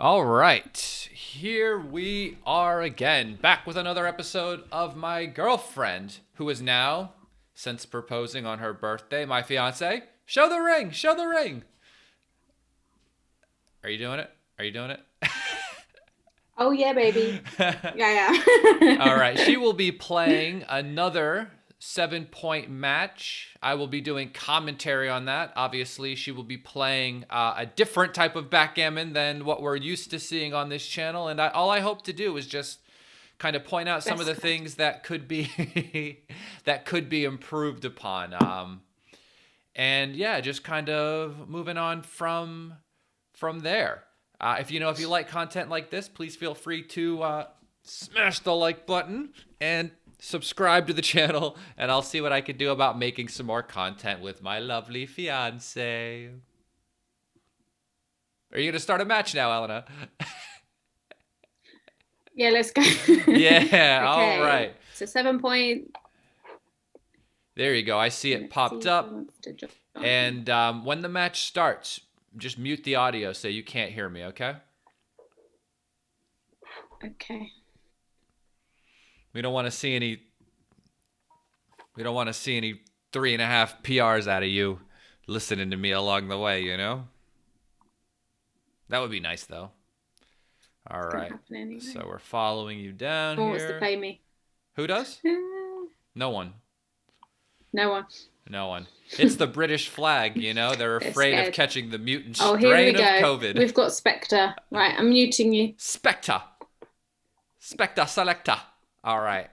All right, here we are again, back with another episode of My Girlfriend, who is now, since proposing on her birthday, my fiance. Show the ring! Show the ring! Are you doing it? Are you doing it? Oh yeah, baby. Yeah, All yeah. right, she will be playing another 7 point match. I will be doing commentary on that. Obviously, she will be playing a different type of backgammon than what we're used to seeing on this channel. And all I hope to do is just kind of point out some of Best the class. things that could be that could be improved upon. And yeah, just kind of moving on from there. If you like content like this, please feel free to smash the like button and subscribe to the channel, and I'll see what I can do about making some more content with my lovely fiance. Are you gonna start a match now, Elena? Yeah, let's go. Yeah, all Okay, right. so 7 point. There you go. I see it Let's popped see if he up. wants to join. And when the match starts, just mute the audio so you can't hear me, okay? Okay. We don't want to see any. We don't want to see any 3.5 PRs out of you listening to me along the way, you know? That would be nice, though. All It's gonna right. happen anyway. So we're following you down No one wants to here. play me. Who does? No one. No one. No one. It's the British flag, you know? They're They're afraid of scared. catching the mutant Oh, here we strain of go. COVID. We've got Spectre. Right, I'm muting you. Specta. Specta selecta. All right.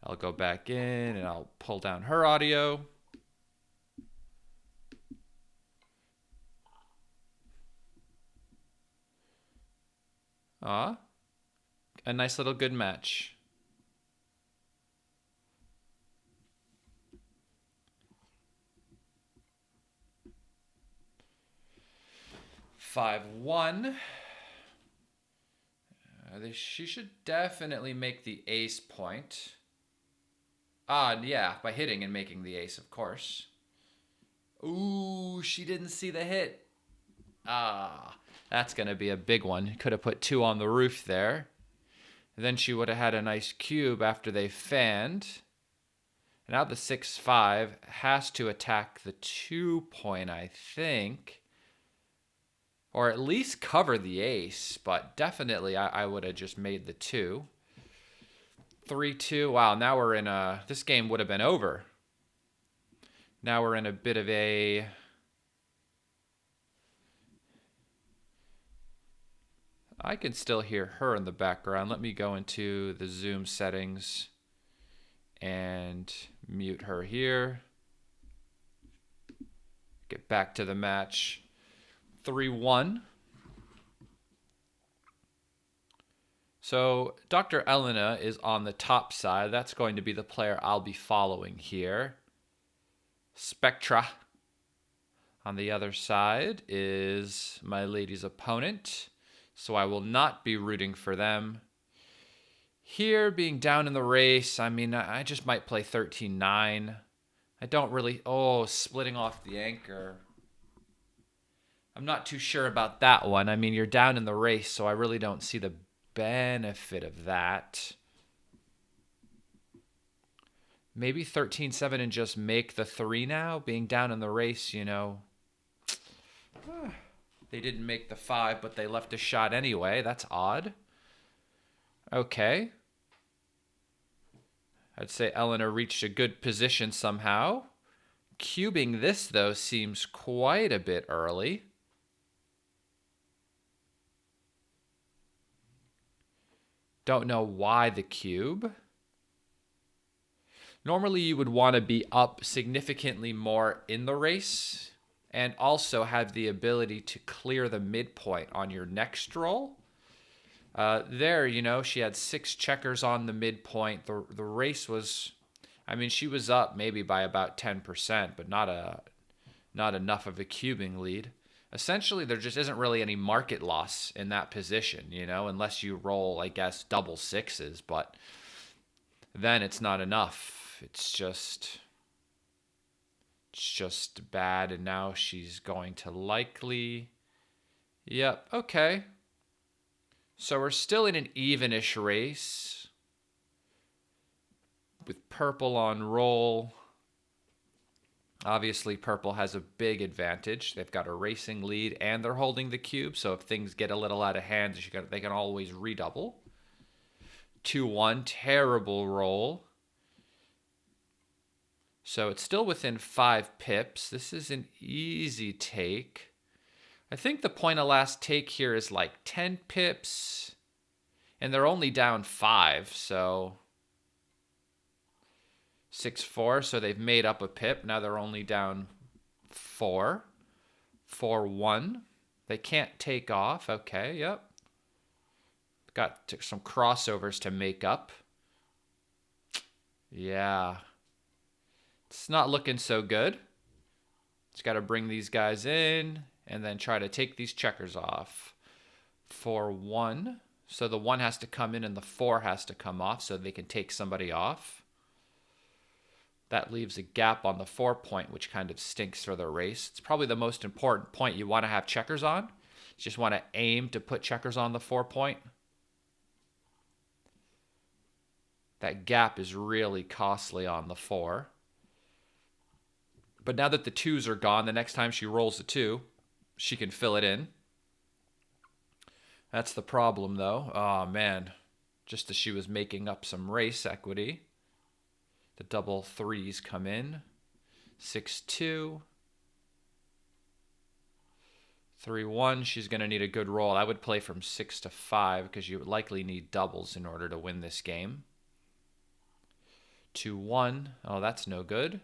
I'll go back in and I'll pull down her audio. Ah, a nice little good match. Five one. She should definitely make the ace point. Yeah, by hitting and making the ace, of course. Ooh, she didn't see the hit. That's gonna be a big one. Could have put 2 on the roof there. Then she would have had a nice cube after they fanned. Now the 6-5 has to attack the 2 point, I think. Or at least cover the ace, but definitely I would have just made the 2. 3-2. Wow, now we're in a... This game would have been over. Now we're in a bit of a... I can still hear her in the background. Let me go into the Zoom settings and mute her here. Get back to the match. 3-1. So Dr. Elena is on the top side. That's going to be the player I'll be following here. Spectra on the other side is my lady's opponent. So I will not be rooting for them. Here, being down in the race, I mean, I just might play 13-9. I don't really... Oh, splitting off the anchor. I'm not too sure about that one. I mean, you're down in the race, so I really don't see the benefit of that. Maybe 13-7 and just make the 3 now. Being down in the race, you know. They didn't make the 5, but they left a shot anyway. That's odd. Okay. I'd say Eleanor reached a good position somehow. Cubing this, though, seems quite a bit early. Don't know why the cube. Normally, you would want to be up significantly more in the race and also have the ability to clear the midpoint on your next roll. There, you know, she had 6 checkers on the midpoint. The race was, I mean, she was up maybe by about 10%, but not enough of a cubing lead. Essentially, there just isn't really any market loss in that position, you know, unless you roll, I guess, double 6s, but then it's not enough. It's just It's just bad, and now she's going to likely... Yep, okay. So we're still in an evenish race with purple on roll. Obviously, purple has a big advantage. They've got a racing lead, and they're holding the cube, so if things get a little out of hand, they can always redouble. 2-1, terrible roll. So it's still within 5 pips. This is an easy take. I think the point of last take here is like 10 pips, and they're only down 5, so 6-4, so they've made up a pip. Now they're only down 4. 4-1. They can't take off. Okay, yep. Got some crossovers to make up. Yeah. It's not looking so good. It's got to bring these guys in and then try to take these checkers off. 4-1. So the 1 has to come in and the 4 has to come off so they can take somebody off. That leaves a gap on the 4 point, which kind of stinks for the race. It's probably the most important point you want to have checkers on. You just want to aim to put checkers on the 4 point. That gap is really costly on the 4. But now that the 2s are gone, the next time she rolls a 2, she can fill it in. That's the problem, though. Oh, man. Just as she was making up some race equity. The double 3s come in. 6-2. 3-1. She's going to need a good roll. I would play from 6 to 5 because you would likely need doubles in order to win this game. 2-1. Oh, that's no good.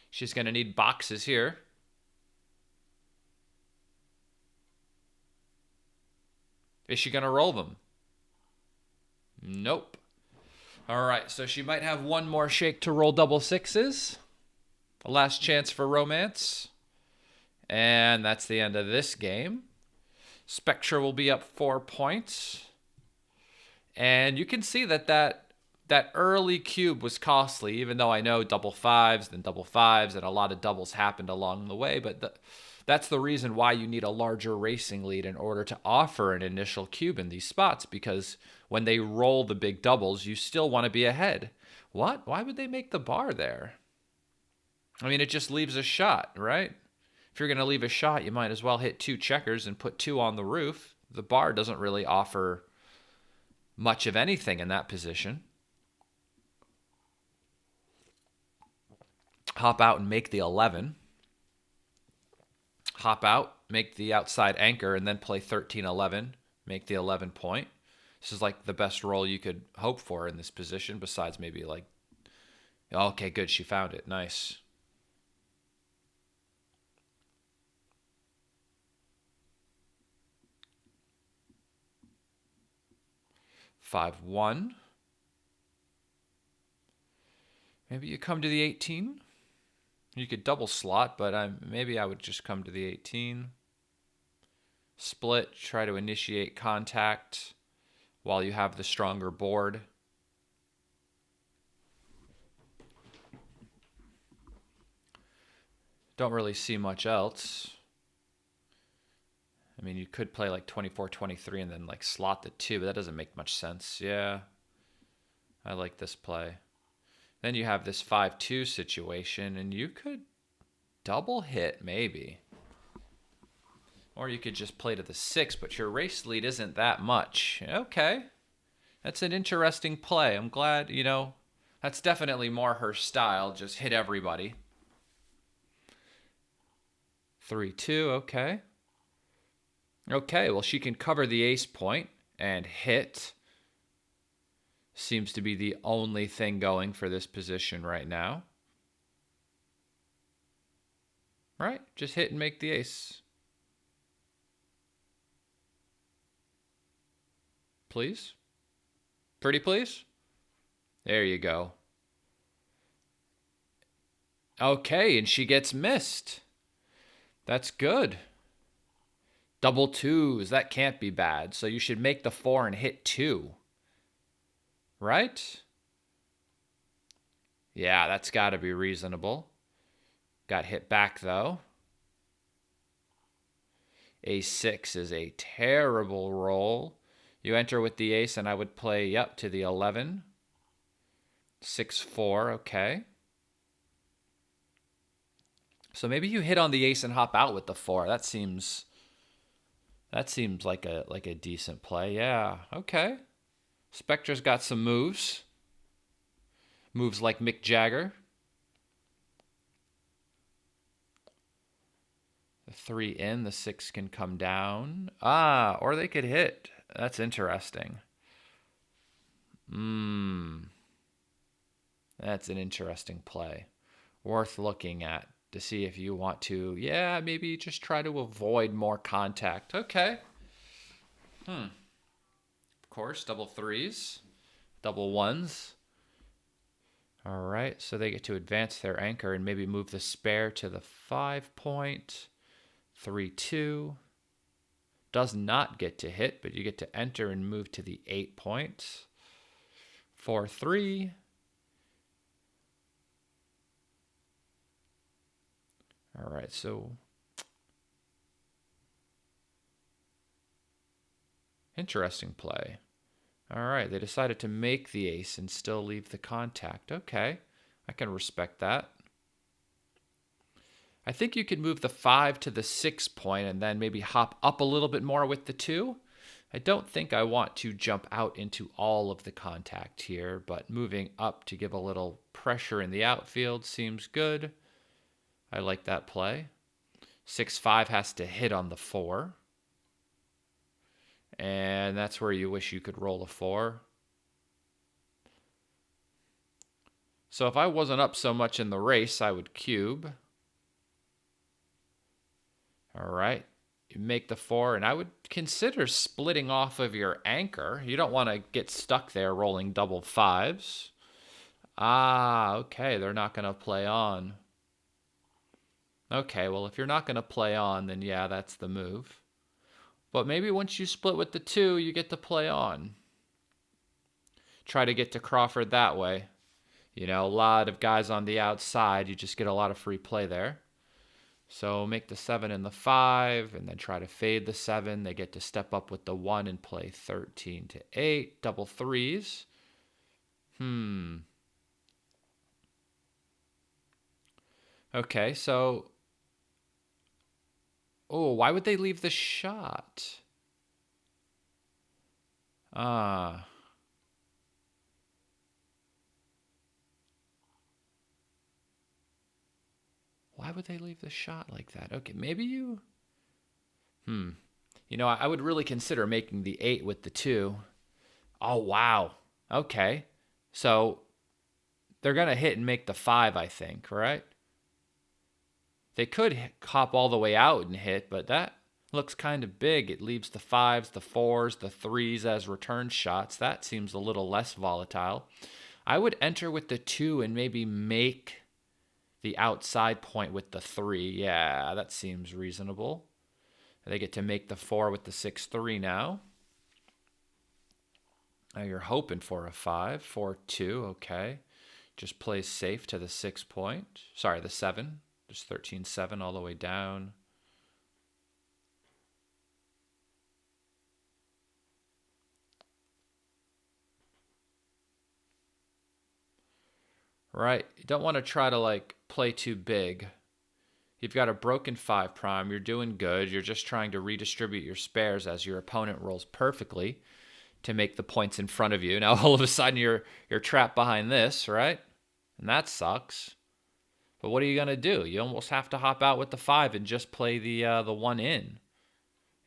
She's going to need boxes here. Is she going to roll them? Nope. All right, so she might have one more shake to roll double 6s. A last chance for romance. And that's the end of this game. Spectra will be up 4 points. And you can see that early cube was costly, even though I know double 5s, then double 5s, and a lot of doubles happened along the way. But that's the reason why you need a larger racing lead in order to offer an initial cube in these spots, because when they roll the big doubles, you still want to be ahead. What? Why would they make the bar there? I mean, it just leaves a shot, right? If you're going to leave a shot, you might as well hit 2 checkers and put 2 on the roof. The bar doesn't really offer much of anything in that position. Hop out and make the 11. Hop out, make the outside anchor, and then play 13-11, make the 11 point. This is like the best roll you could hope for in this position, besides maybe like, okay, good, she found it. Nice. Five, 1. Maybe you come to the 18. You could double slot, but maybe I would just come to the 18. Split, try to initiate contact while you have the stronger board. Don't really see much else. I mean, you could play like 24-23 and then like slot the 2, but that doesn't make much sense. Yeah, I like this play. Then you have this 5-2 situation, and you could double hit maybe. Or you could just play to the 6, but your race lead isn't that much. Okay, that's an interesting play. I'm glad, that's definitely more her style, just hit everybody. 3-2, okay. Okay, well, she can cover the ace point and hit. Seems to be the only thing going for this position right now. Right? Just hit and make the ace. Please? Pretty please? There you go. Okay, and she gets missed. That's good. Double 2s, that can't be bad. So you should make the 4 and hit 2. Right? Yeah, that's got to be reasonable. Got hit back, though. A6 is a terrible roll. You enter with the ace, and I would play, yep, to the 11. 6-4, okay. So maybe you hit on the ace and hop out with the 4. That seems like a decent play. Yeah, okay. Spectra's got some moves. Moves like Mick Jagger. The 3 in, the 6 can come down. Ah, or they could hit. That's interesting. That's an interesting play. Worth looking at to see if you want to, yeah, maybe just try to avoid more contact. Okay. Of course, double 3s, double 1s. All right, so they get to advance their anchor and maybe move the spare to the 5 point. 3-2. Does not get to hit, but you get to enter and move to the 8 points. 4-3. All right, so interesting play. All right, they decided to make the ace and still leave the contact. Okay, I can respect that. I think you could move the 5 to the 6 point and then maybe hop up a little bit more with the 2. I don't think I want to jump out into all of the contact here, but moving up to give a little pressure in the outfield seems good. I like that play. 6-5 has to hit on the 4. And that's where you wish you could roll a 4. So if I wasn't up so much in the race, I would cube. All right. You make the 4, and I would consider splitting off of your anchor. You don't want to get stuck there rolling double 5s. Ah, okay. They're not going to play on. Okay, well, if you're not going to play on, then yeah, that's the move. But maybe once you split with the 2, you get to play on. Try to get to Crawford that way. You know, a lot of guys on the outside, you just get a lot of free play there. So make the 7 and the 5, and then try to fade the 7. They get to step up with the 1 and play 13-8. Double 3s. Okay, so... Oh, why would they leave the shot? Ah. Why would they leave the shot like that? Okay, maybe you... You know, I would really consider making the 8 with the 2. Oh, wow. Okay. So they're going to hit and make the 5, I think, right? They could hop all the way out and hit, but that looks kind of big. It leaves the 5s, the 4s, the 3s as return shots. That seems a little less volatile. I would enter with the 2 and maybe make the outside point with the 3. Yeah, that seems reasonable. They get to make the 4 with the 6-3 now. Now you're hoping for a 5. 4-2, okay. Just plays safe to the 6 point. Sorry, the 7. Just 13-7 all the way down. Right. You don't want to try to like play too big. You've got a broken 5 prime. You're doing good. You're just trying to redistribute your spares as your opponent rolls perfectly to make the points in front of you. Now all of a sudden you're trapped behind this, right? And that sucks. But what are you gonna do? You almost have to hop out with the 5 and just play the 1 in.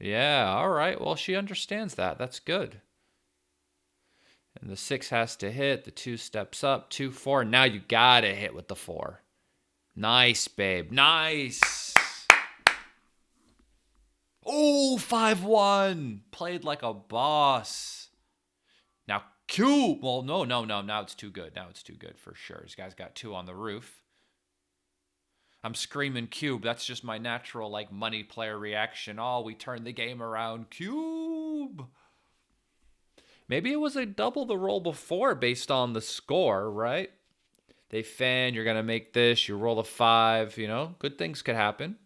Yeah, all right. Well, she understands that. That's good. And the 6 has to hit. The 2 steps up. 2-4. Now you gotta hit with the 4. Nice, babe. Nice. Oh, 5-1. Played like a boss. Now cube. Well, no. Now it's too good. Now it's too good for sure. This guy's got 2 on the roof. I'm screaming cube. That's just my natural like money player reaction. Oh, we turned the game around. Cube. Maybe it was a double the roll before based on the score, right? They fan, you're going to make this, you roll a 5, good things could happen.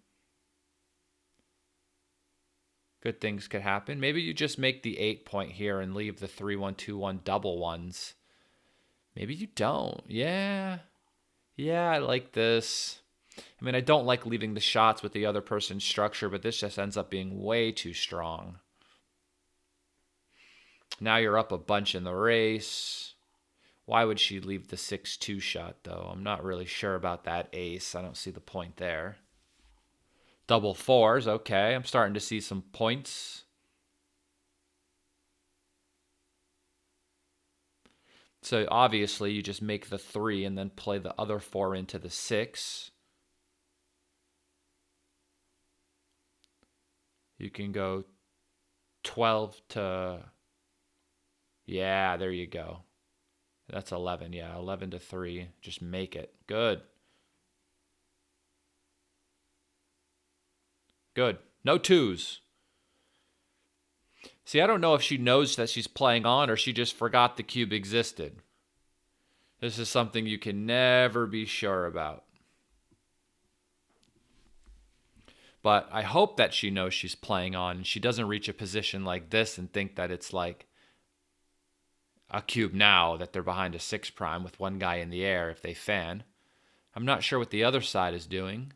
Good things could happen. Maybe you just make the 8 point here and leave the 3, 1, 2, 1 double ones. Maybe you don't. Yeah. Yeah, I like this. I mean, I don't like leaving the shots with the other person's structure, but this just ends up being way too strong. Now you're up a bunch in the race. Why would she leave the 6-2 shot, though? I'm not really sure about that ace. I don't see the point there. Double 4s, okay. I'm starting to see some points. So obviously you just make the 3 and then play the other 4 into the 6. You can go 12 to... Yeah, there you go. That's 11, yeah. 11 to 3. Just make it. Good. Good. No 2s. See, I don't know if she knows that she's playing on or she just forgot the cube existed. This is something you can never be sure about. But I hope that she knows she's playing on and she doesn't reach a position like this and think that it's like a cube now, that they're behind a 6 prime with one guy in the air if they fan. I'm not sure what the other side is doing.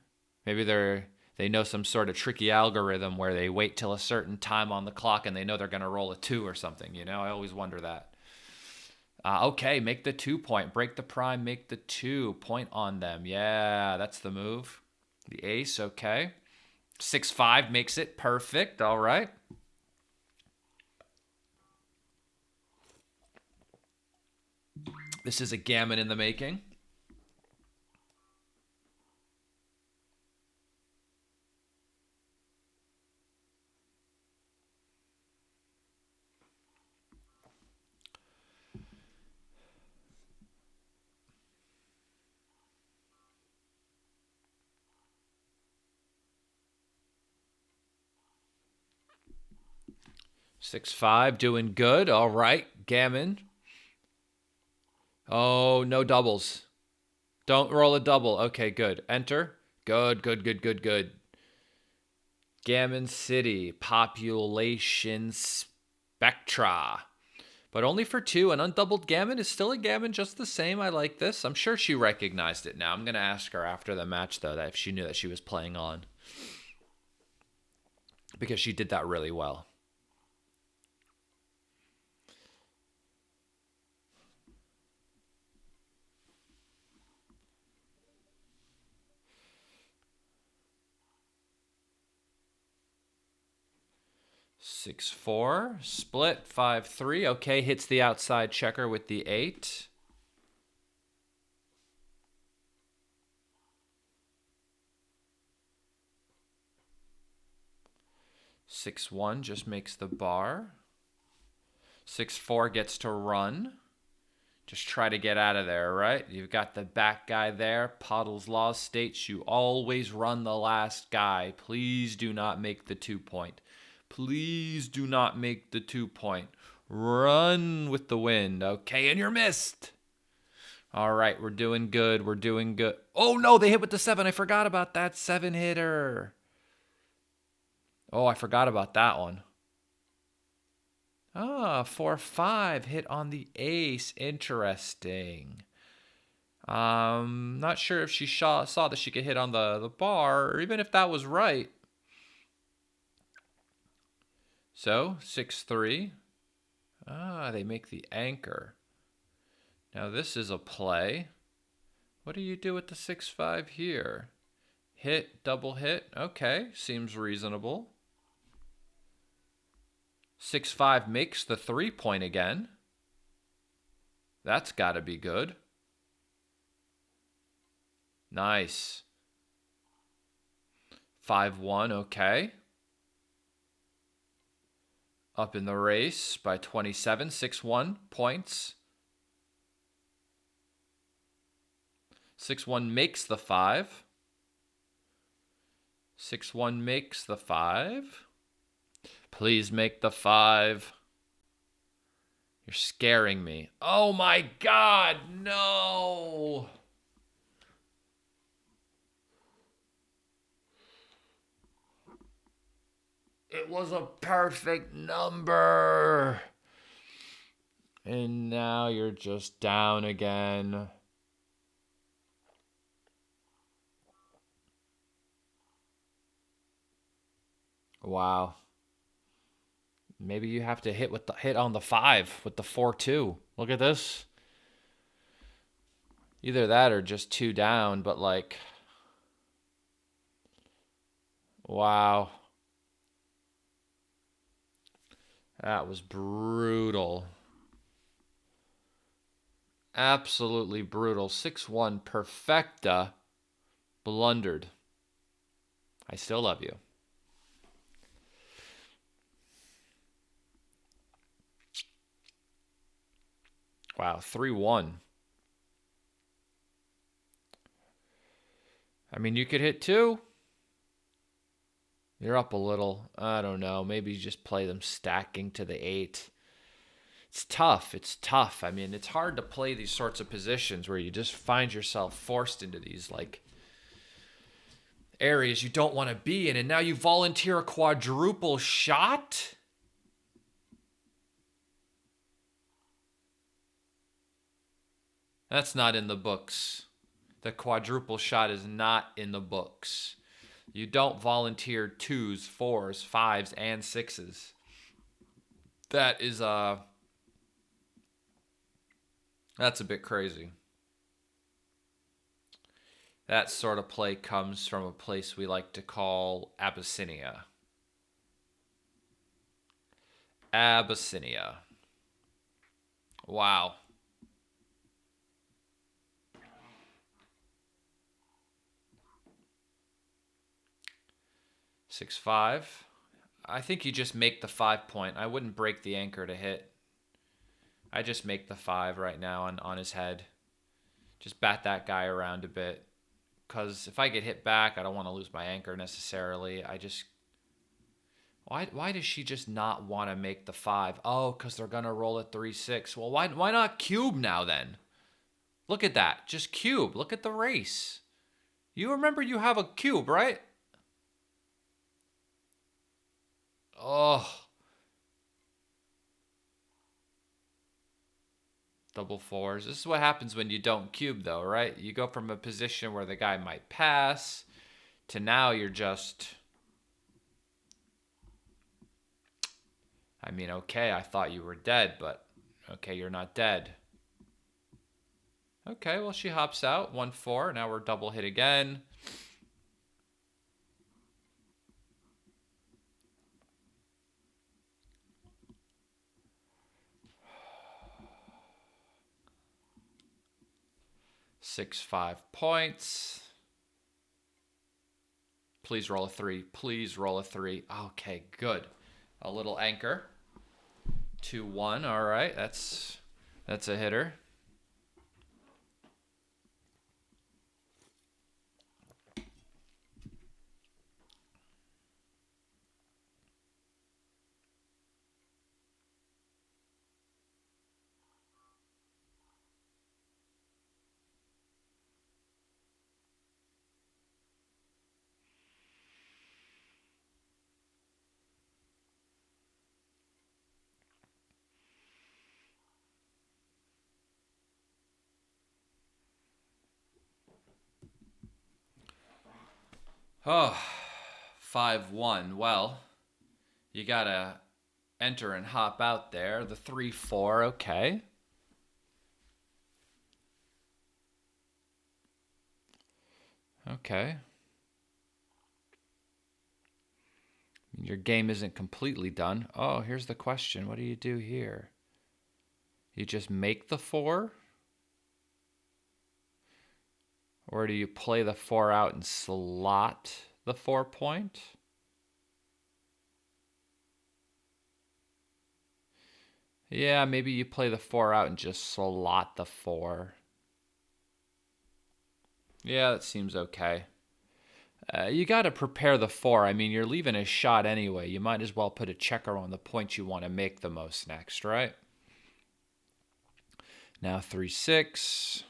Maybe they know some sort of tricky algorithm where they wait till a certain time on the clock and they know they're going to roll a 2 or something, I always wonder that. Okay, make the 2 point. Break the prime, make the 2. Point on them. Yeah, that's the move. The ace, okay. 6-5 makes it perfect. All right. This is a gammon in the making. Six five, doing good. All right, gammon. Oh, no doubles. Don't roll a double. Okay, good. Enter. Good, good, good, good, good. Gammon City, population spectra. But only for 2. An undoubled gammon is still a gammon just the same. I like this. I'm sure she recognized it now. I'm going to ask her after the match, though, that if she knew that she was playing on. Because she did that really well. Six four, split 5-3. Okay, hits the outside checker with the 8. Six one just makes the bar. 6-4 gets to run. Just try to get out of there, right? You've got the back guy there. Pottle's Law states you always run the last guy. Please do not make the 2 point. Please do not make the 2 point. Run with the wind. Okay, and you're missed. All right, we're doing good. We're doing good. Oh, no, they hit with the 7. I forgot about that 7 hitter. Oh, I forgot about that one. 4-5 hit on the ace. Interesting. Not sure if she saw that she could hit on the bar, or even if that was right. So 6-3. They make the anchor. Now this is a play. What do you do with the 6-5 here? Hit, double hit. Okay, seems reasonable. 6-5 makes the 3 point again. That's got to be good. Nice. 5-1, okay. Up in the race by 27, 6-1 points. 6-1 makes the 5. 6-1 makes the 5. Please make the 5. You're scaring me. Oh my God, no. It was a perfect number. And now you're just down again. Wow. Maybe you have to hit on the 5 with the 4-2. Look at this. Either that or just 2 down, but like, wow. That was brutal. Absolutely brutal. 6-1 perfecta blundered. I still love you. Wow, 3-1. I mean, you could hit 2. You're up a little. I don't know. Maybe you just play them stacking to the 8. It's tough. It's tough. I mean, it's hard to play these sorts of positions where you just find yourself forced into these like areas you don't want to be in, and now you volunteer a quadruple shot? That's not in the books. The quadruple shot is not in the books. You don't volunteer 2s, 4s, 5s, and 6s. That is that's a bit crazy. That sort of play comes from a place we like to call Abyssinia. Abyssinia. Wow. 6-5. I think you just make the 5 point. I wouldn't break the anchor to hit. I just make the 5 right now on his head. Just bat that guy around a bit. Because if I get hit back, I don't want to lose my anchor necessarily. I just... Why does she just not want to make the 5? Oh, because they're going to roll a 3-6. Well, why not cube now then? Look at that. Just cube. Look at the race. You remember you have a cube, right? Oh. Double 4s. This is what happens when you don't cube, though, right? You go from a position where the guy might pass to now you're just... I mean, okay, I thought you were dead, but okay, you're not dead. Okay, well, she hops out. 1-4. Now we're double hit again. Six, 5 points. Please roll a 3. Please roll a 3. Okay, good. A little anchor. 2-1. All right, that's a hitter. Oh, 5-1. Well, you gotta enter and hop out there. The 3-4. Okay. Okay. Your game isn't completely done. Oh, here's the question. What do you do here? You just make the 4? Or do you play the 4 out and slot the 4 point? Yeah, maybe you play the 4 out and just slot the 4. Yeah, that seems okay. You got to prepare the 4. I mean, you're leaving a shot anyway. You might as well put a checker on the point you want to make the most next, right? Now 3-6.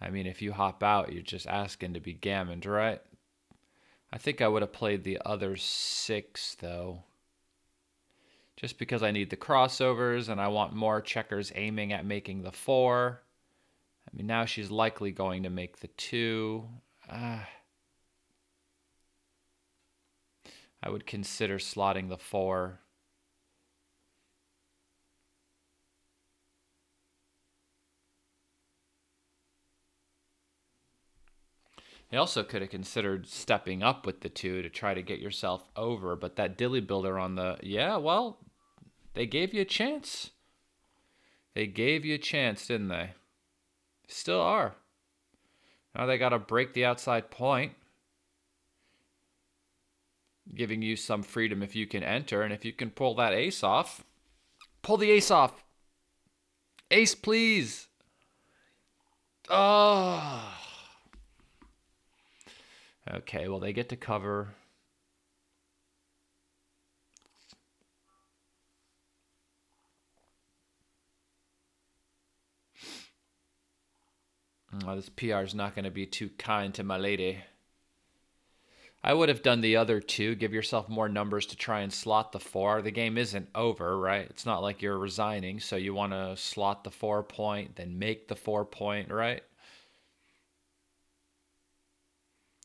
I mean, if you hop out, you're just asking to be gammoned, right? I think I would have played the other 6, though. Just because I need the crossovers and I want more checkers aiming at making the 4. I mean, now she's likely going to make the 2. I would consider slotting the 4. You also could have considered stepping up with the 2 to try to get yourself over, but that dilly builder on the... Yeah, well, they gave you a chance. They gave you a chance, didn't they? Still are. Now they got to break the outside point, giving you some freedom if you can enter, and if you can pull that ace off, pull the ace off. Ace, please. Oh. Okay, well, they get to cover. Oh, this PR is not going to be too kind to my lady. I would have done the other 2. Give yourself more numbers to try and slot the 4. The game isn't over, right? It's not like you're resigning, so you want to slot the 4 point, then make the 4 point, right?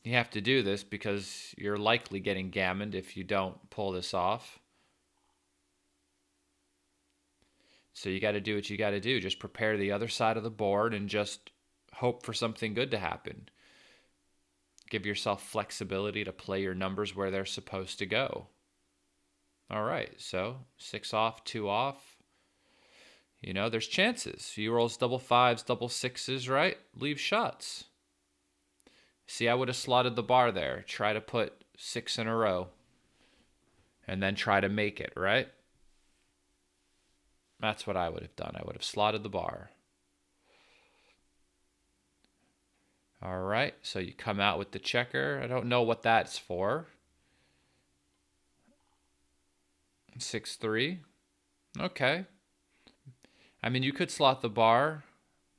You have to do this because you're likely getting gammoned if you don't pull this off. So you got to do what you got to do. Just prepare the other side of the board and just hope for something good to happen. Give yourself flexibility to play your numbers where they're supposed to go. All right, so 6 off, 2 off. You know, there's chances. He rolls double 5s, double 6s, right? Leave shots. See, I would have slotted the bar there. Try to put 6 in a row. And then try to make it, right? That's what I would have done. I would have slotted the bar. All right, so you come out with the checker. I don't know what that's for. 6-3. Okay. I mean, you could slot the bar.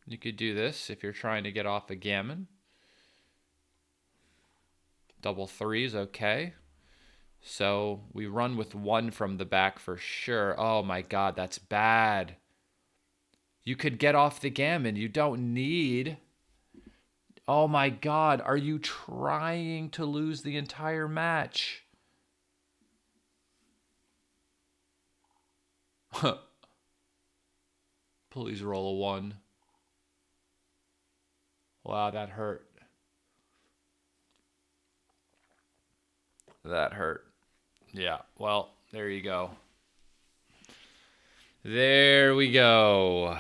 You could do this if you're trying to get off a gammon. Double 3s, okay. So we run with 1 from the back for sure. Oh my God, that's bad. You could get off the gammon. You don't need... Oh my God, are you trying to lose the entire match? Please roll a 1. Wow, that hurt. That hurt. Yeah, well, there you go. There we go.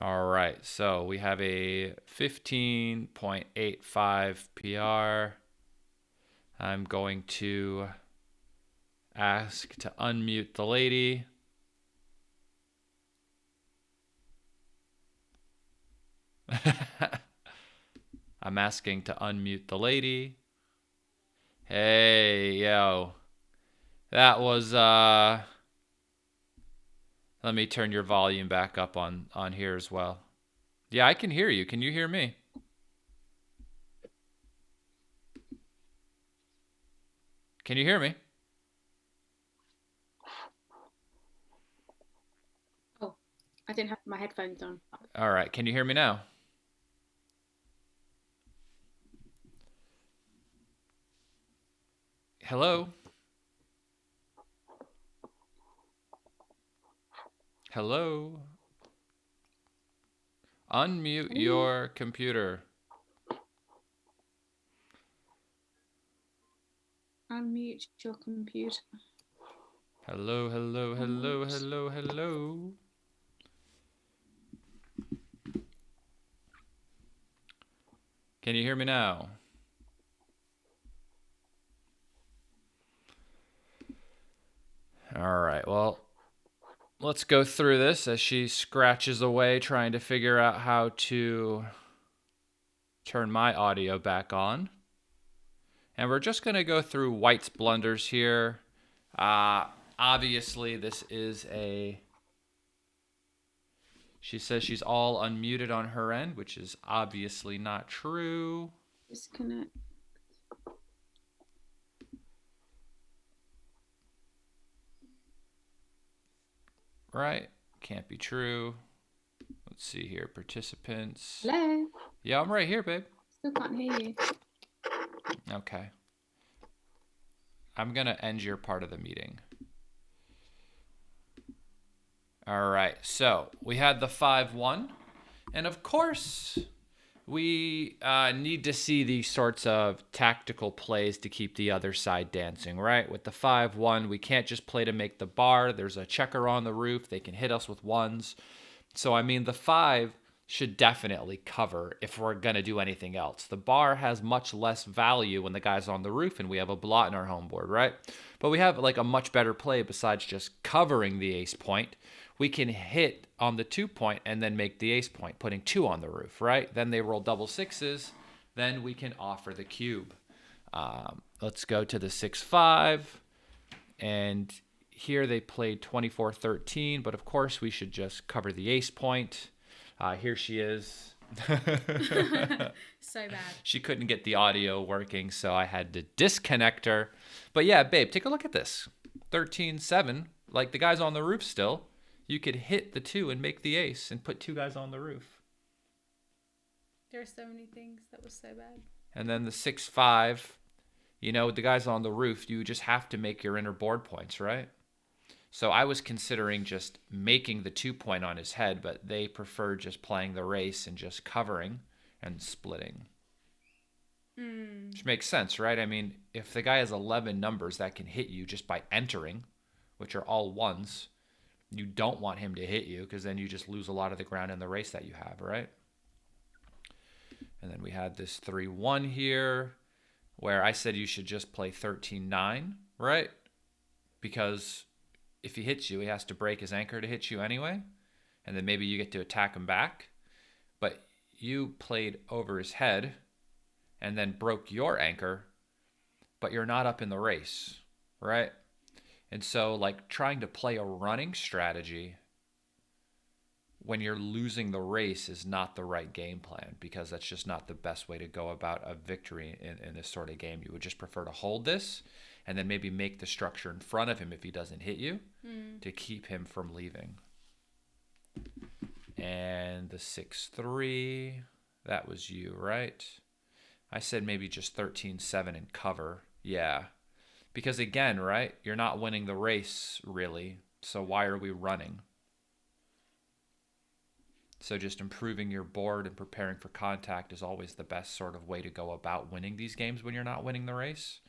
All right, so we have a 15.85 PR. I'm going to ask to unmute the lady. I'm asking to unmute the lady. Hey, yo. That was, let me turn your volume back up on here as well. Yeah, I can hear you. Can you hear me? Can you hear me? Oh, I didn't have my headphones on. All right. Can you hear me now? Hello? Hello? Unmute your computer. Unmute your computer. Hello, hello, hello, hello, hello. Can you hear me now? All right, well, let's go through this as she scratches away trying to figure out how to turn my audio back on. And we're just going to go through White's blunders here. Obviously, this is a She says she's all unmuted on her end, which is obviously not true. Disconnect. Right? Can't be true. Let's see here. Participants. Hello? Yeah, I'm right here, babe. Still can't hear you. Okay. I'm going to end your part of the meeting. All right. So we had the 5-1. And of course, we need to see these sorts of tactical plays to keep the other side dancing, right? With the 5-1, we can't just play to make the bar. There's a checker on the roof. They can hit us with ones. So, I mean, the 5 should definitely cover if we're going to do anything else. The bar has much less value when the guy's on the roof and we have a blot in our home board, right? But we have like a much better play besides just covering the ace point. We can hit on the 2 point and then make the ace point, putting 2 on the roof, right? Then they roll double sixes. Then we can offer the cube. Let's go to the 6-5. And here they played 24-13, but of course we should just cover the ace point. Here she is. So bad. She couldn't get the audio working, so I had to disconnect her. But yeah, babe, take a look at this. 13-7, like the guy's on the roof still. You could hit the 2 and make the ace and put 2 guys on the roof. There are so many things that was so bad. And then the 6-5, you know, the guy's on the roof, you just have to make your inner board points, right? So I was considering just making the 2 point on his head, but they prefer just playing the race and just covering and splitting. Which makes sense, right? I mean, if the guy has 11 numbers that can hit you just by entering, which are all ones, you don't want him to hit you because then you just lose a lot of the ground in the race that you have, right? And then we had this 3-1 here where I said you should just play 13-9, right? Because if he hits you, he has to break his anchor to hit you anyway. And then maybe you get to attack him back. But you played over his head and then broke your anchor, but you're not up in the race, right? And so, like, trying to play a running strategy when you're losing the race is not the right game plan because that's just not the best way to go about a victory in this sort of game. You would just prefer to hold this and then maybe make the structure in front of him if he doesn't hit you to keep him from leaving. And the 6-3, that was you, right? I said maybe just 13-7 and cover. Yeah. Because again, right, you're not winning the race, really. So why are we running? So just improving your board and preparing for contact is always the best sort of way to go about winning these games when you're not winning the race.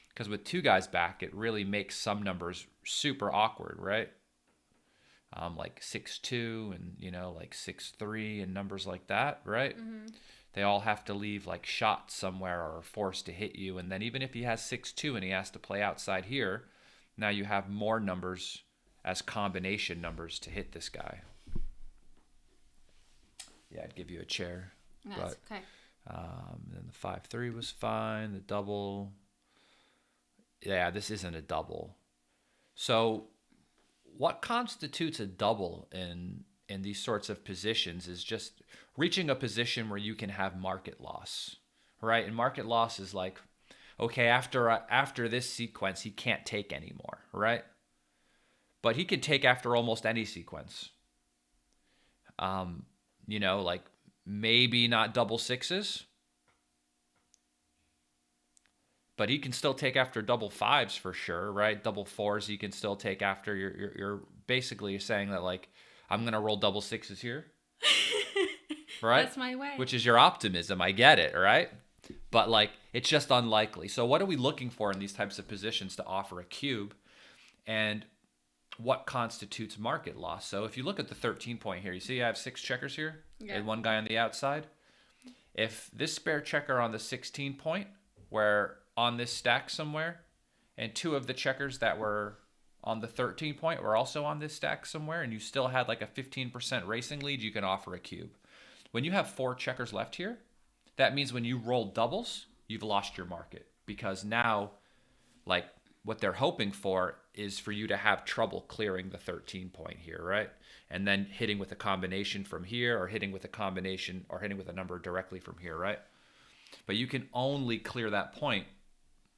Because with 2 guys back, it really makes some numbers super awkward, right? Like 6-2 and, you know, like 6-3 and numbers like that, right? They all have to leave like shots somewhere or are forced to hit you. And then even if he has 6-2 and he has to play outside here, now you have more numbers as combination numbers to hit this guy. Yeah, I'd give you a chair. That's okay. Then the 5-3 was fine. The double. Yeah, this isn't a double. So what constitutes a double in these sorts of positions is just reaching a position where you can have market loss, right? And market loss is like, okay, after this sequence, he can't take anymore, right? But he can take after almost any sequence. You know, like maybe not double sixes, but he can still take after double fives for sure, right? Double fours he can still take after. You're basically saying that like I'm gonna roll double sixes here, right? That's my way. Which is your optimism. I get it, right? But like it's just unlikely. So what are we looking for in these types of positions to offer a cube? And what constitutes market loss? So if you look at the 13 point here, you see I have 6 checkers here and 1 guy on the outside. If this spare checker on the 16 point were on this stack somewhere, and 2 of the checkers that were on the 13 point were also on this stack somewhere, and you still had like a 15% racing lead, you can offer a cube. When you have 4 checkers left here, that means when you roll doubles, you've lost your market because now like what they're hoping for is for you to have trouble clearing the 13 point here, right? and then hitting with a combination from here, or hitting with a combination, or hitting with a number directly from here, right? But you can only clear that point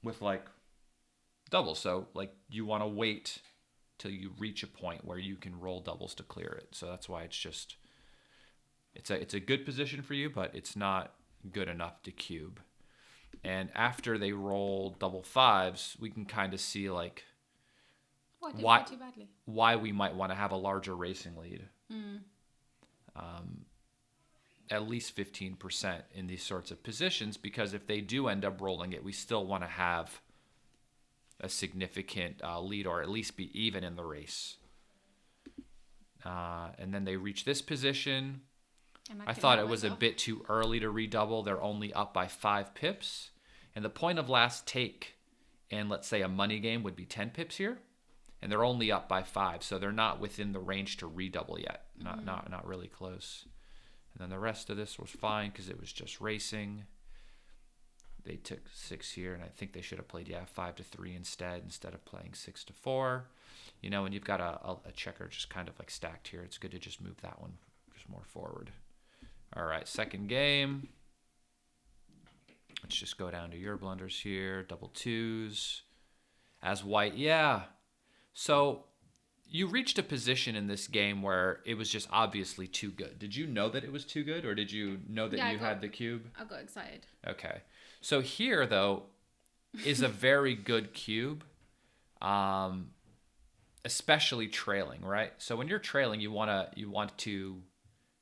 with like doubles. So like you want to wait till you reach a point where you can roll doubles to clear it. So that's why it's a good position for you, but it's not good enough to cube. And after they roll double fives, we can kind of see like Why too badly? why we might want to have a larger racing lead. At least 15% in these sorts of positions, because if they do end up rolling it, we still want to have a significant lead, or at least be even in the race. And then they reach this position. I thought it was a bit too early to redouble. They're only up by 5 pips. And the point of last take in, let's say, a money game would be 10 pips here. And they're only up by 5. So they're not within the range to redouble yet. Not really close. And then the rest of this was fine because it was just racing. They took 6 here, and I think they should have played 5-3 instead of playing 6-4. You know, and you've got a checker just kind of like stacked here. It's good to just move that one just more forward. All right, second game. Let's just go down to your blunders here. Double twos. As white, yeah. So you reached a position in this game where it was just obviously too good. Did you know that it was too good, or did you know that you had the cube? I got excited. Okay. So here, though, is a very good cube, especially trailing, right? So when you're trailing, you want to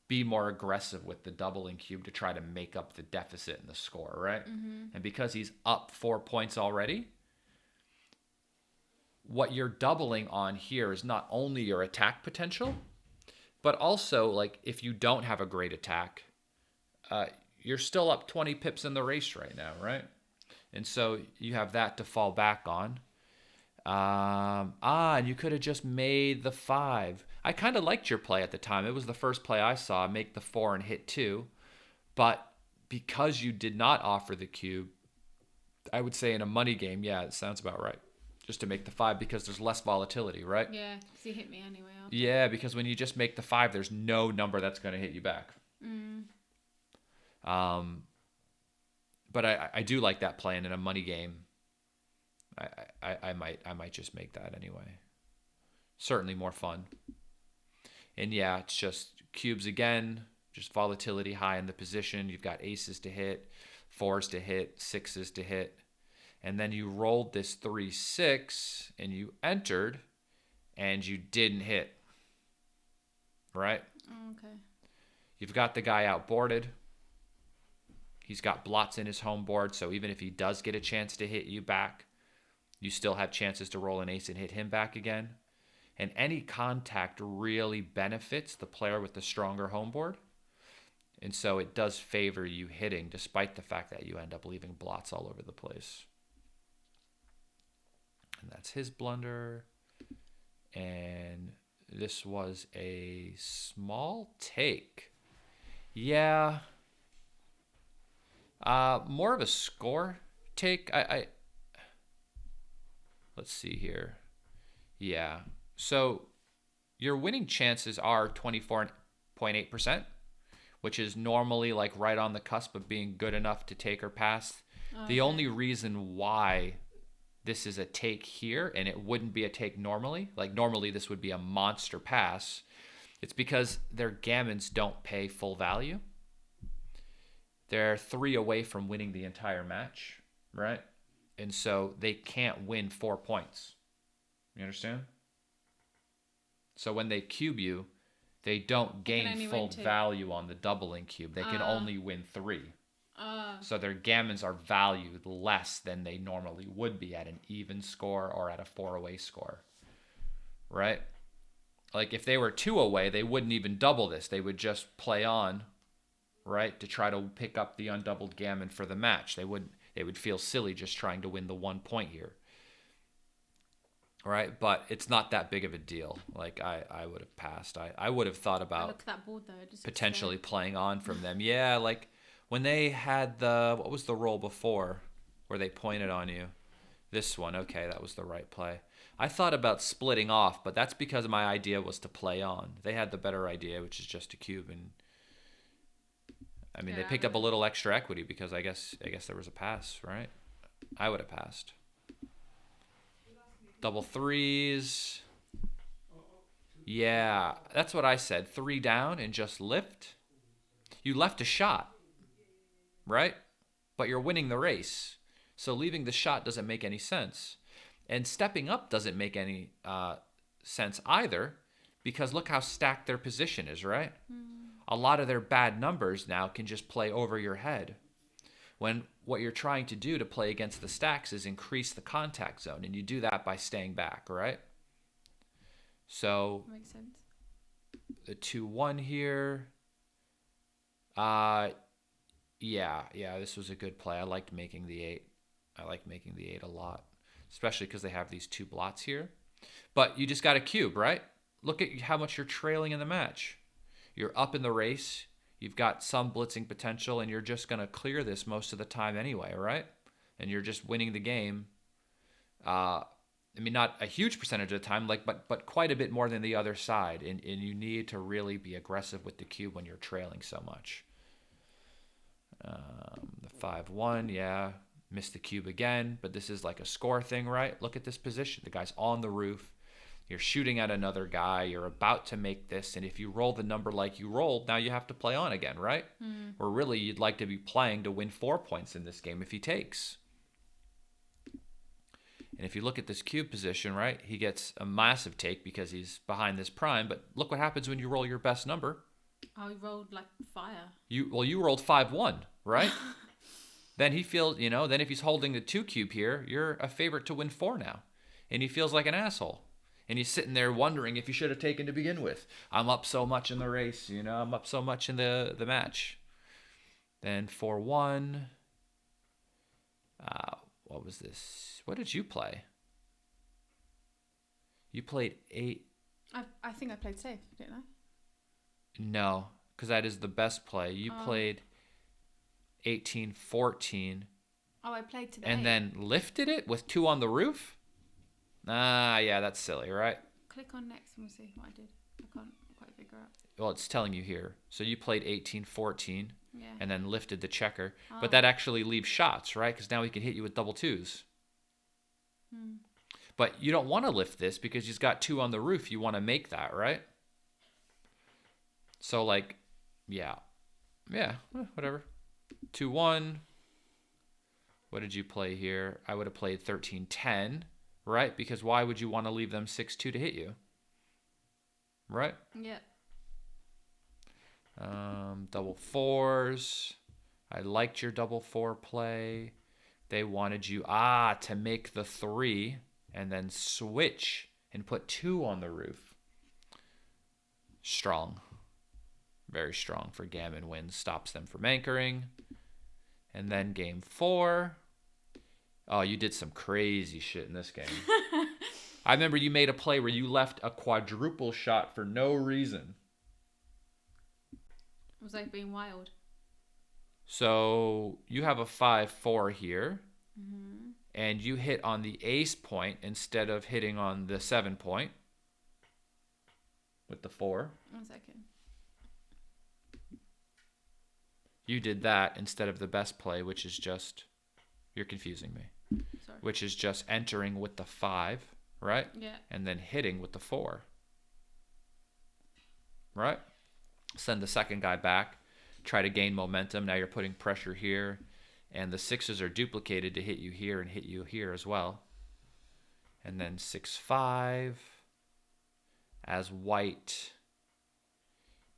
be more aggressive with the doubling cube to try to make up the deficit in the score, right? And because he's up 4 points already, what you're doubling on here is not only your attack potential, but also, like, if you don't have a great attack, you're still up 20 pips in the race right now, right? And so you have that to fall back on. And you could have just made the 5. I kind of liked your play at the time. It was the first play I saw, make the 4 and hit 2. But because you did not offer the cube, I would say in a money game, yeah, it sounds about right. Just to make the 5, because there's less volatility, right? Yeah, because he hit me anyway. Yeah, because when you just make the 5, there's no number that's going to hit you back. But I do like that plan in a money game. I might just make that anyway. Certainly more fun. And yeah, it's just cubes again, just volatility high in the position. You've got aces to hit, 4s to hit, 6s to hit. And then you rolled this 3-6 and you entered and you didn't hit. Right? Oh, okay. You've got the guy outboarded. He's got blots in his home board, so even if he does get a chance to hit you back, you still have chances to roll an ace and hit him back again. And any contact really benefits the player with the stronger home board. And so it does favor you hitting, despite the fact that you end up leaving blots all over the place. And that's his blunder. And this was a small take. Yeah. More of a score take. Let's see here. Yeah. So your winning chances are 24.8%, which is normally like right on the cusp of being good enough to take or pass. Okay. The only reason why this is a take here and it wouldn't be a take normally, like normally this would be a monster pass, it's because their gammons don't pay full value. They're 3 away from winning the entire match, right? And so they can't win 4 points. You understand? So when they cube you, they don't gain full value on the doubling cube. They can only win 3. So their gammons are valued less than they normally would be at an even score or at a 4 away score, right? Like if they were 2 away, they wouldn't even double this. They would just play on, right, to try to pick up the undoubled gammon for the match. They would feel silly just trying to win the 1 point here. Right? But it's not that big of a deal. Like I would have passed. I would have thought about look at that board, though. Potentially playing on from them. Yeah, like when they had what was the roll before where they pointed on you? This one. Okay, that was the right play. I thought about splitting off, but that's because my idea was to play on. They had the better idea, which is just a cube, and I mean, they picked up a little extra equity because I guess there was a pass, right? I would have passed. Double threes. Yeah, that's what I said. 3 down and just lift. You left a shot, right? But you're winning the race. So leaving the shot doesn't make any sense. And stepping up doesn't make any sense either, because look how stacked their position is, right? A lot of their bad numbers now can just play over your head. When what you're trying to do to play against the stacks is increase the contact zone, and you do that by staying back, right? So Makes sense. the 2-1 here. Yeah, this was a good play. I liked making the 8. I like making the 8 a lot, especially because they have these 2 blots here. But you just got a cube, right? Look at how much you're trailing in the match. You're up in the race. You've got some blitzing potential, and you're just going to clear this most of the time anyway, right? And you're just winning the game. I mean, not a huge percentage of the time, but quite a bit more than the other side. And you need to really be aggressive with the cube when you're trailing so much. The 5-1, yeah. Missed the cube again, but this is like a score thing, right? Look at this position. The guy's on the roof. You're shooting at another guy. You're about to make this, and if you roll the number like you rolled, now you have to play on again, right? Or really, you'd like to be playing to win 4 points in this game if he takes. And if you look at this cube position, right, he gets a massive take because he's behind this prime, but look what happens when you roll your best number. Oh, he rolled like fire. You rolled 5-1, right? Then he feels, then if he's holding the 2 cube here, you're a favorite to win 4 now. And he feels like an asshole. And he's sitting there wondering if he should have taken to begin with. I'm up so much in the race, I'm up so much in the match. Then 4-1. What was this? What did you play? You played 8. I think I played safe, didn't I? No, because that is the best play. You played 18-14. Oh, I played to the and 8. then lifted it with 2 on the roof? Yeah, that's silly, right? Click on next and we'll see what I did. I can't quite figure out. Well, it's telling you here. So you played 18-14 Yeah. and then lifted the checker. But that actually leaves shots, right? Because now he can hit you with double 2s. But you don't want to lift this because he's got 2 on the roof. You want to make that, right? So, yeah, whatever. 2-1. What did you play here? I would have played 13-10, right? Because why would you want to leave them 6-2 to hit you? Right? Yeah. Double 4s. I liked your double 4 play. They wanted you, to make the 3 and then switch and put 2 on the roof. Strong. Very strong for Gammon wins. Stops them from anchoring. And then game 4. Oh, you did some crazy shit in this game. I remember you made a play where you left a quadruple shot for no reason. Was I being wild? So you have a 5-4 here. And you hit on the ace point instead of hitting on the 7 point. With the 4. 1 second. You did that instead of the best play, which is just... You're confusing me. Sorry. Which is just entering with the 5, right? Yeah. And then hitting with the 4. Right? Send the second guy back. Try to gain momentum. Now you're putting pressure here. And the 6s are duplicated to hit you here and hit you here as well. And then 6-5. As white,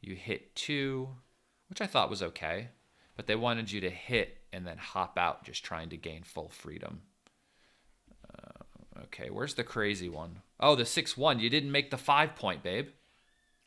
you hit 2, which I thought was okay. But they wanted you to hit and then hop out, just trying to gain full freedom. Okay, where's the crazy one? Oh, the 6-1. You didn't make the 5 point, babe.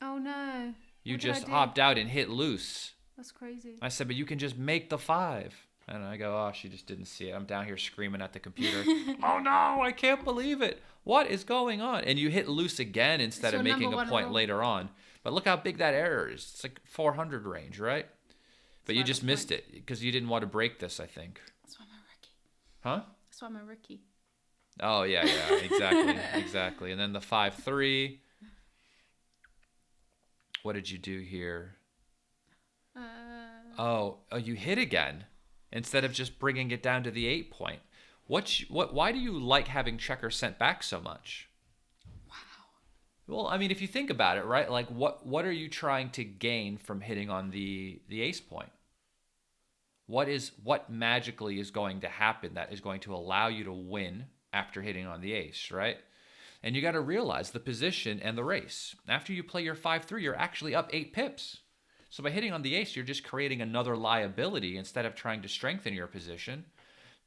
Oh, no. You just hopped out and hit loose. That's crazy. I said, but you can just make the 5. And I go, oh, she just didn't see it. I'm down here screaming at the computer. Oh, no, I can't believe it. What is going on? And you hit loose again instead of making a point later on. But look how big that error is. It's like 400 range, right? But you just missed it because you didn't want to break this, I think. That's why I'm a rookie. Huh? That's why I'm a rookie. Oh yeah, exactly, exactly. And then the 5-3. What did you do here? Uh, Oh, you hit again instead of just bringing it down to the 8 point. Why do you like having checkers sent back so much? wow. Well, I mean, if you think about it, right? Like what are you trying to gain from hitting on the ace point? What magically is going to happen that is going to allow you to win after hitting on the ace, right? And you got to realize the position and the race. After you play your 5-3, you're actually up 8 pips. So by hitting on the ace, you're just creating another liability instead of trying to strengthen your position.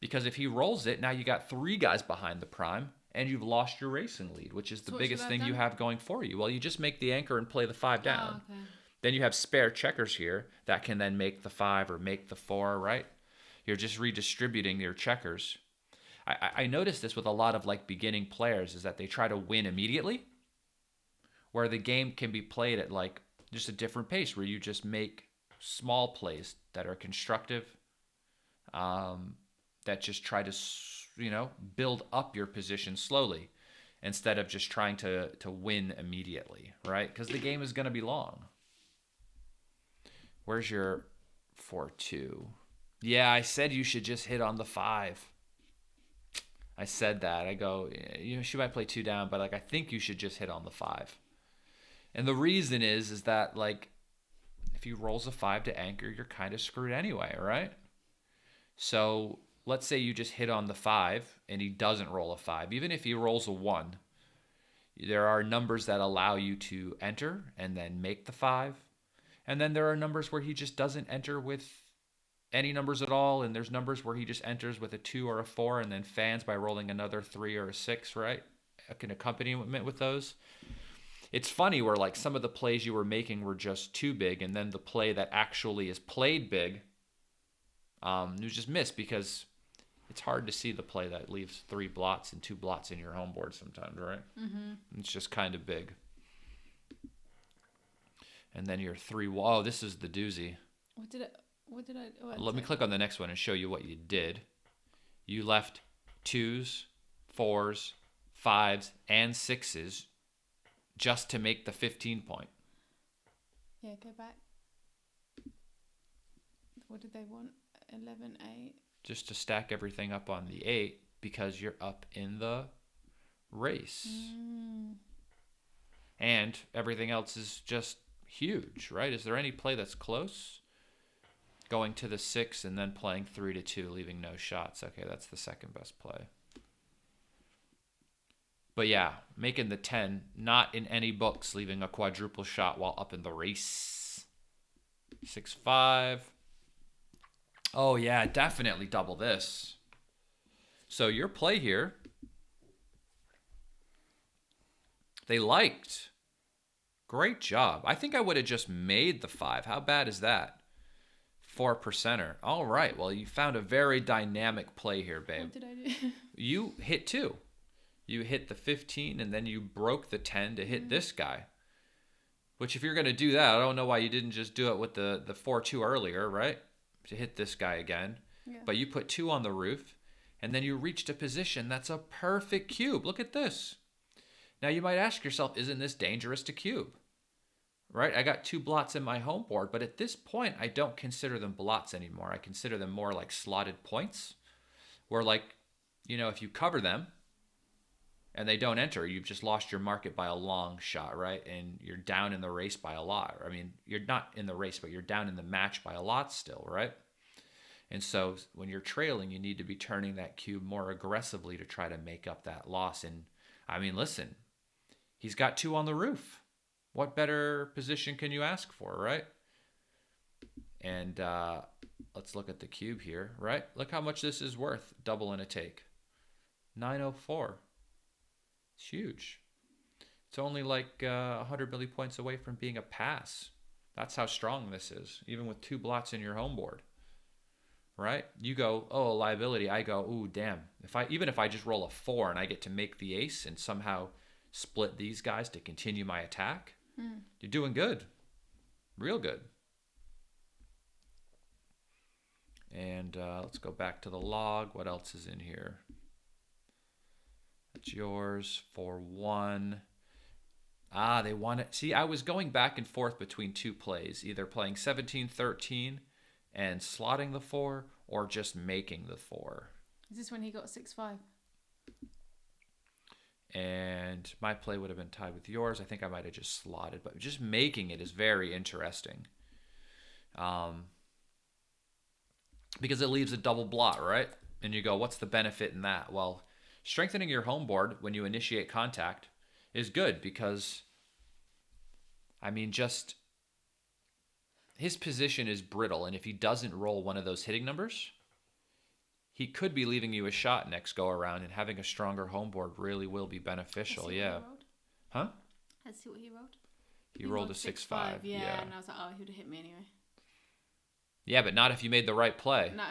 Because if he rolls it, now you got 3 guys behind the prime, and you've lost your racing lead, which is the So what should biggest I have thing you done? have going for you. Well, you just make the anchor and play the 5 Oh, down. okay. Then you have spare checkers here that can then make the 5 or make the 4, right? You're just redistributing your checkers. I noticed this with a lot of like beginning players is that they try to win immediately, where the game can be played at like just a different pace, where you just make small plays that are constructive, um, that just try to build up your position slowly instead of just trying to win immediately, right? Because the game is going to be long. Where's your 4-2? Yeah, I said you should just hit on the 5. I said that. I go, she might play 2 down, but like I think you should just hit on the 5. And the reason is that like if he rolls a 5 to anchor, you're kind of screwed anyway, right? So let's say you just hit on the 5 and he doesn't roll a 5. Even if he rolls a 1, there are numbers that allow you to enter and then make the 5. And then there are numbers where he just doesn't enter with any numbers at all. And there's numbers where he just enters with a 2 or a 4 and then fans by rolling another 3 or a 6, right? An accompaniment with those. It's funny where like some of the plays you were making were just too big, and then the play that actually is played big, it was just missed because it's hard to see the play that leaves 3 blots and 2 blots in your home board sometimes, right? Mm-hmm. It's just kind of big. And then your 3. Oh, this is the doozy. What did I? What did I? Oh, Let me click on the next one and show you what you did. You left 2s, 4s, 5s, and 6s just to make the 15 point. Yeah, go back. What did they want? 11, 8. Just to stack everything up on the 8 because you're up in the race. And everything else is just huge, right? Is there any play that's close? Going to the 6 and then playing 3-2, leaving no shots. Okay, that's the second best play. But yeah, making the 10, not in any books, leaving a quadruple shot while up in the race. 6-5. Oh yeah, definitely double this. So your play here, they liked. Great job. I think I would have just made the 5. How bad is that? 4%er. All right. Well, you found a very dynamic play here, babe. What did I do? You hit 2. You hit the 15 and then you broke the 10 to hit this guy. Which if you're going to do that, I don't know why you didn't just do it with the 4-2 earlier, right? To hit this guy again. Yeah. But you put 2 on the roof and then you reached a position that's a perfect cube. Look at this. Now you might ask yourself, isn't this dangerous to cube? Right? I got 2 blots in my home board, but at this point, I don't consider them blots anymore. I consider them more like slotted points, where like, if you cover them and they don't enter, you've just lost your market by a long shot, right? And you're down in the race by a lot. I mean, you're not in the race, but you're down in the match by a lot still, right? And so when you're trailing, you need to be turning that cube more aggressively to try to make up that loss. And I mean, listen, he's got 2 on the roof. What better position can you ask for, right? And let's look at the cube here, right? Look how much this is worth, double in a take. 904. It's huge. It's only like 100 milli points away from being a pass. That's how strong this is, even with 2 blots in your home board, right? You go, oh, a liability. I go, ooh, damn. Even if I just roll a 4 and I get to make the ace and somehow split these guys to continue my attack, you're doing good. Real good. And let's go back to the log. What else is in here? It's yours for 1. Ah, they want it. See, I was going back and forth between two plays, either playing 17-13 and slotting the 4 or just making the 4. Is this when he got 6-5? And my play would have been tied with yours. I think I might have just slotted, but just making it is very interesting. Because it leaves a double blot, right? And you go, what's the benefit in that? Well, strengthening your home board when you initiate contact is good because, I mean, just his position is brittle. And if he doesn't roll one of those hitting numbers, he could be leaving you a shot next go around, and having a stronger home board really will be beneficial. Yeah. Huh? Let's see what he rolled. He rolled a 6-5. Yeah, and I was like, oh, he would have hit me anyway. Yeah, but not if you made the right play. No.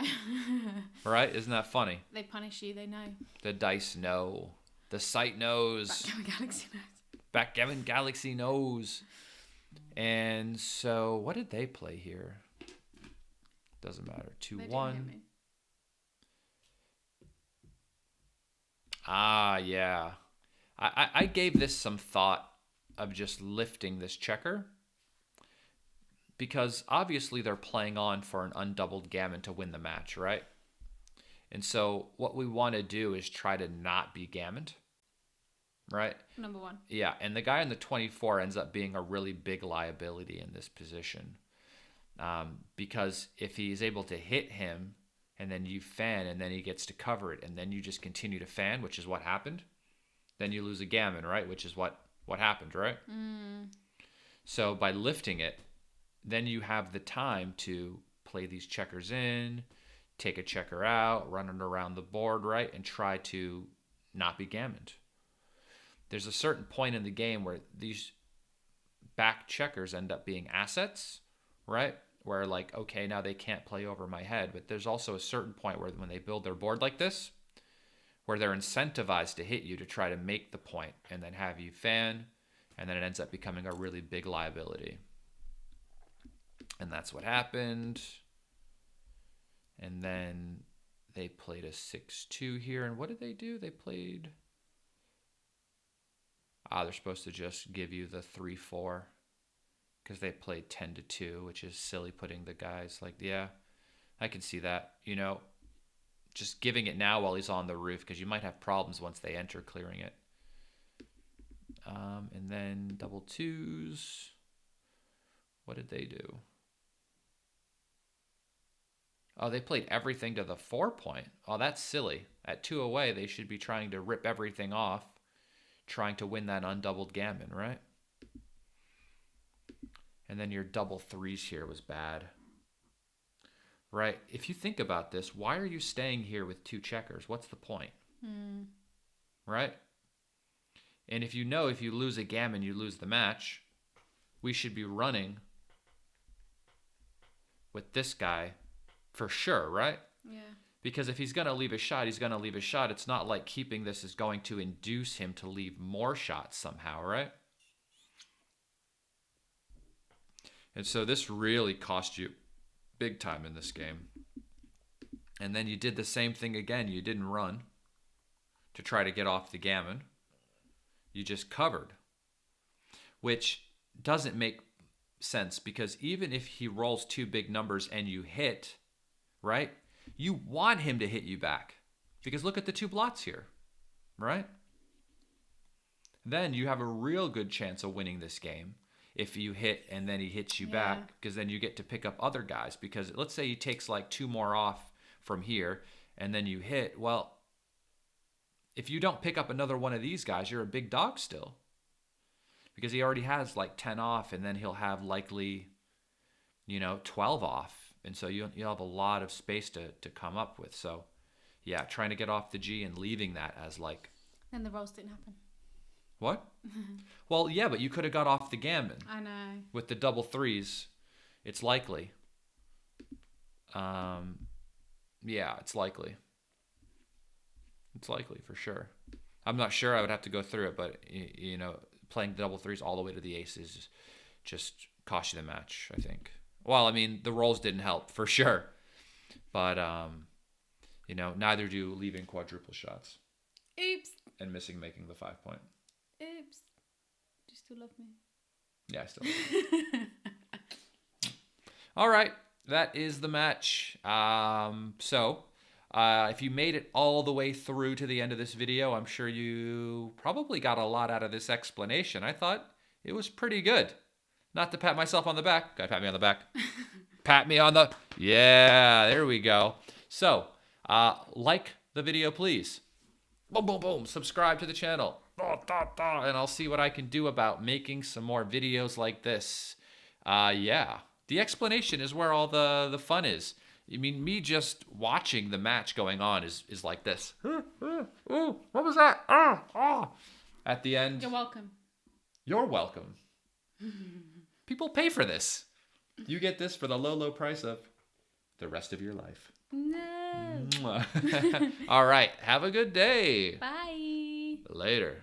Right? Isn't that funny? They punish you, they know. The dice know. The site knows. Backgammon Galaxy knows. Backgammon Galaxy knows. And so, what did they play here? Doesn't matter. 2-1. Ah, yeah. I gave this some thought of just lifting this checker. Because obviously they're playing on for an undoubled gammon to win the match, right? And so what we want to do is try to not be gammoned, right? Number 1. Yeah, and the guy on the 24 ends up being a really big liability in this position. Because if he's able to hit him, and then you fan, and then he gets to cover it, and then you just continue to fan, which is what happened, then you lose a gammon, right? Which is what happened, right? So by lifting it, then you have the time to play these checkers in, take a checker out, run it around the board, right? And try to not be gammoned. There's a certain point in the game where these back checkers end up being assets, right? Where like, okay, now they can't play over my head. But there's also a certain point where when they build their board like this, where they're incentivized to hit you to try to make the point and then have you fan, and then it ends up becoming a really big liability. And that's what happened. And then they played a 6-2 here. And what did they do? They played... they're supposed to just give you the 3-4. Because they played 10-2, which is silly putting the guys like... Yeah, I can see that. You know, just giving it now while he's on the roof. Because you might have problems once they enter clearing it. And then double 2s. What did they do? Oh, they played everything to the 4 point. Oh, that's silly. At 2 away, they should be trying to rip everything off, trying to win that undoubled gammon, right? And then your double 3s here was bad. Right? If you think about this, why are you staying here with 2 checkers? What's the point? Right? And if you know if you lose a gammon, you lose the match, we should be running with this guy for sure, right? Yeah. Because if he's going to leave a shot, he's going to leave a shot. It's not like keeping this is going to induce him to leave more shots somehow, right? And so this really cost you big time in this game. And then you did the same thing again. You didn't run to try to get off the gammon. You just covered, which doesn't make sense because even if he rolls 2 big numbers and you hit, right, you want him to hit you back because look at the 2 blots here, right? Then you have a real good chance of winning this game if you hit and then he hits you back, because then you get to pick up other guys. Because let's say he takes like 2 more off from here and then you hit, well, if you don't pick up another one of these guys, you're a big dog still. Because he already has like 10 off, and then he'll have likely, 12 off. And so you'll have a lot of space to come up with. So, yeah, trying to get off the G and leaving that as like... Then the rolls didn't happen. What? Well, yeah, but you could have got off the gammon. I know. With the double 3s, it's likely. Yeah, it's likely. It's likely for sure. I'm not sure. I would have to go through it, but playing the double 3s all the way to the aces just cost you the match, I think. Well, I mean, the rolls didn't help for sure, but neither do leaving quadruple shots. Oops. and missing making the 5 point. Oops. Do you still love me? Yeah, I still love you. All right. That is the match. If you made it all the way through to the end of this video, I'm sure you probably got a lot out of this explanation. I thought it was pretty good. Not to pat myself on the back. Gotta pat me on the back. Pat me on the... Yeah, there we go. So, like the video, please. Boom, boom, boom. Subscribe to the channel. And I'll see what I can do about making some more videos like this. Yeah. The explanation is where all the fun is. I mean, me just watching the match going on is like this. Ooh, what was that? At the end. You're welcome. You're welcome. People pay for this. You get this for the low, low price of the rest of your life. No. All right. Have a good day. Bye. Later.